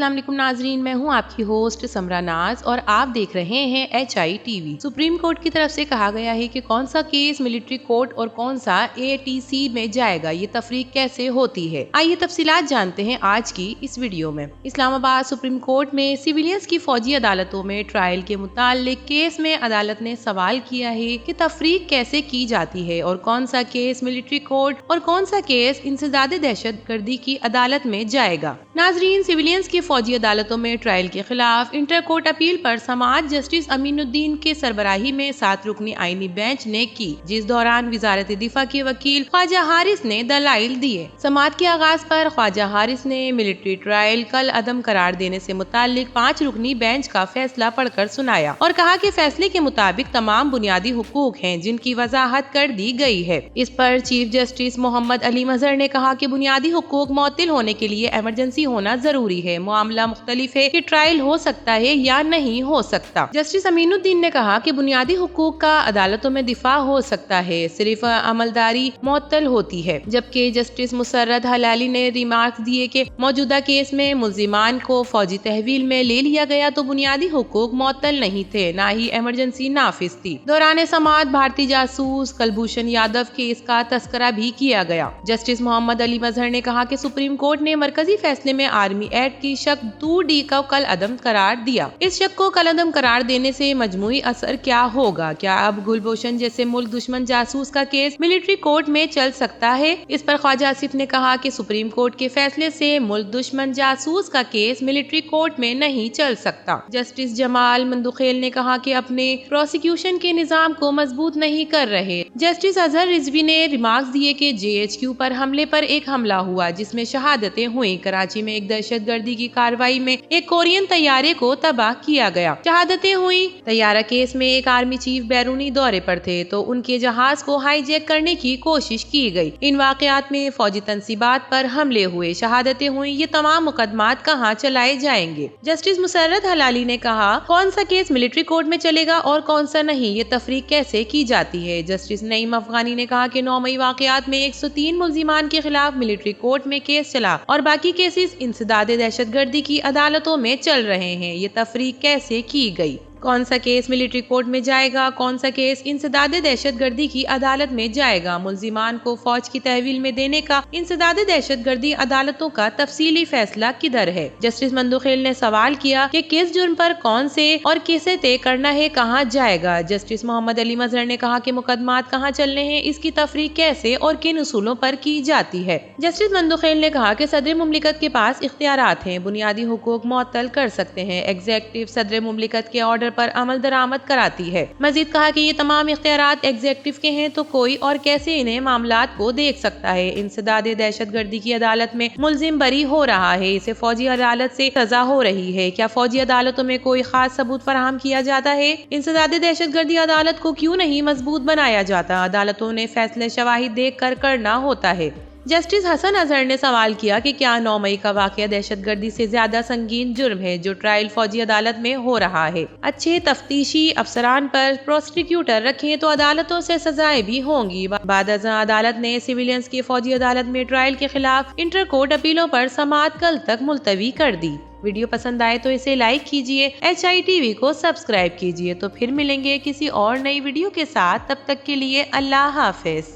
अस्सलाम वालेकुम नाजरीन, मैं हूं आपकी होस्ट समरा नाज और आप देख रहे हैं HITV। सुप्रीम कोर्ट की तरफ से कहा गया है कि कौन सा केस मिलिट्री कोर्ट और कौन सा ATC में जाएगा, ये तफरीक कैसे होती है। आइए तफसीलात जानते हैं आज की इस वीडियो में। इस्लामाबाद सुप्रीम कोर्ट में सिविलियंस की फौजी अदालतों में ट्रायल के मुतालिक केस में अदालत ने सवाल किया है कि तफरीक कैसे की जाती है और कौन सा केस मिलिट्री कोर्ट और कौन सा केस इंसदादे दहशतगर्दी की अदालत में जाएगा। नाजरीन, सिविलियंस की फौजी अदालतों में ट्रायल के खिलाफ इंटर कोर्ट अपील पर समाअत जस्टिस अमीनुद्दीन के सरबराही में 7 रुकनी आईनी बेंच ने की, जिस दौरान वजारत दिफा के वकील ख्वाजा हारिस ने दलाइल दिए। समाअत के आगाज पर ख्वाजा हारिस ने मिलिट्री ट्रायल कल अदम करार देने से मुतालिक 5 रुकनी बेंच का फैसला पढ़कर सुनाया और कहा कि फैसले के मुताबिक तमाम बुनियादी हुकूक हैं जिनकी वजाहत कर दी गई है। इस पर चीफ जस्टिस मोहम्मद अली मजहर ने कहा कि बुनियादी हुकूक मुअत्तिल होने के लिए इमरजेंसी होना जरूरी है। मामला मुख्तलिफ है कि ट्रायल हो सकता है या नहीं हो सकता। जस्टिस अमीनुद्दीन ने कहा कि बुनियादी हुकूक का अदालतों में दिफा हो सकता है, सिर्फ अमलदारी मुअत्तल होती है। जबकि जस्टिस मुसर्रत हलाली ने रिमार्क्स दिए कि मौजूदा केस में मुल्जिमान को फौजी तहवील में ले लिया गया तो बुनियादी हुकूक मुअत्तल नहीं थे, न ही इमरजेंसी नाफिज थी। दौरान समाअत भारतीय जासूस कुलभूषण यादव केस का तस्करा भी किया गया। जस्टिस मोहम्मद अली मजहर ने कहा कि सुप्रीम कोर्ट ने मरकजी फैसले में आर्मी एक्ट की शक 2D का कल अदम करार दिया। इस शक को कल अदम करार देने से मजमूई असर क्या होगा? क्या अब कुलभूषण जैसे मुल्क दुश्मन जासूस का केस मिलिट्री कोर्ट में चल सकता है? इस पर ख्वाजा आसिफ ने कहा कि सुप्रीम कोर्ट के फैसले से मुल्क दुश्मन जासूस का केस मिलिट्री कोर्ट में नहीं चल सकता। जस्टिस जमाल मंदुखेल ने कहा कि अपने प्रोसिक्यूशन के निजाम को मजबूत नहीं कर रहे। जस्टिस अजहर रिजवी ने रिमार्क्स दिए कि JHQ पर हमले पर एक हमला हुआ जिसमें शहादतें हुई। कराची में एक दहशतगर्दी की कार्रवाई में एक कोरियन तैयारे को तबाह किया गया, शहादतें हुई। तैयारा केस में एक आर्मी चीफ बैरूनी दौरे पर थे तो उनके जहाज को हाईजैक करने की कोशिश की गई। इन वाकयात में फौजी तंसीबात पर हमले हुए, शहादतें हुई। ये तमाम मुकदमात कहाँ चलाए जाएंगे? जस्टिस मुसर्रत हलाली ने कहा कौन सा केस मिलिट्री कोर्ट में चलेगा और कौन सा नहीं, ये तफरीक कैसे की जाती है। जस्टिस नईम अफगानी ने कहा कि 9 मई वाकयात में 103 मुल्जिमान के खिलाफ मिलिट्री कोर्ट में केस चला और बाकी केसेस इंसदादे दहशतगर्दी की अदालतों में चल रहे हैं। ये तफरीक कैसे की गई? कौन सा केस मिलिट्री कोर्ट में जाएगा, कौन सा केस इंसदादे दहशतगर्दी की अदालत में जाएगा? मुल्जिमान को फौज की तहवील में देने का इंसदादे दहशतगर्दी अदालतों का तफसीली फैसला किधर है? जस्टिस मंदुखेल ने सवाल किया कि किस जुर्म पर कौन से और किसे तय करना है, कहाँ जाएगा? जस्टिस मोहम्मद अली मजहर ने कहा कि मुकदमात कहाँ चलने हैं, इसकी तफरीक कैसे और किन उसूलों पर की जाती है। जस्टिस मंदुखेल ने कहा कि सदर मुमलिकत के पास इख्तियारात हैं, बुनियादी हुकूक मुअत्तल कर सकते हैं। एग्जीक्यूटिव सदर मुमलिकत के ऑर्डर पर अमल दरामद कराती है। मजीद कहा कि ये तमाम इख्तियारात एग्जीक्यूटिव के हैं तो कोई और कैसे इन्हें मामलात को देख सकता है। इंसदादे दहशतगर्दी की अदालत में मुल्जिम बरी हो रहा है, इसे फौजी अदालत से सजा हो रही है। क्या फौजी अदालतों में कोई खास सबूत फराहम किया जाता है? इंसदादे दहशतगर्दी अदालत को क्यों नहीं मजबूत बनाया जाता? अदालतों ने फैसले शवाहिद देख कर करना होता है। जस्टिस हसन अजहर ने सवाल किया कि क्या 9 मई का वाकया दहशतगर्दी से ज्यादा संगीन जुर्म है जो ट्रायल फौजी अदालत में हो रहा है? अच्छे तफ्तीशी अफसरान पर प्रोसिक्यूटर रखें तो अदालतों से सजाएं भी होंगी। बाद अदालत ने सिविलियंस की फौजी अदालत में ट्रायल के खिलाफ इंटर कोर्ट अपीलों पर समाअत कल तक मुलतवी कर दी। वीडियो पसंद आए तो इसे लाइक कीजिए, HITV को सब्सक्राइब कीजिए। तो फिर मिलेंगे किसी और नई वीडियो के साथ, तब तक के लिए अल्लाह हाफिज।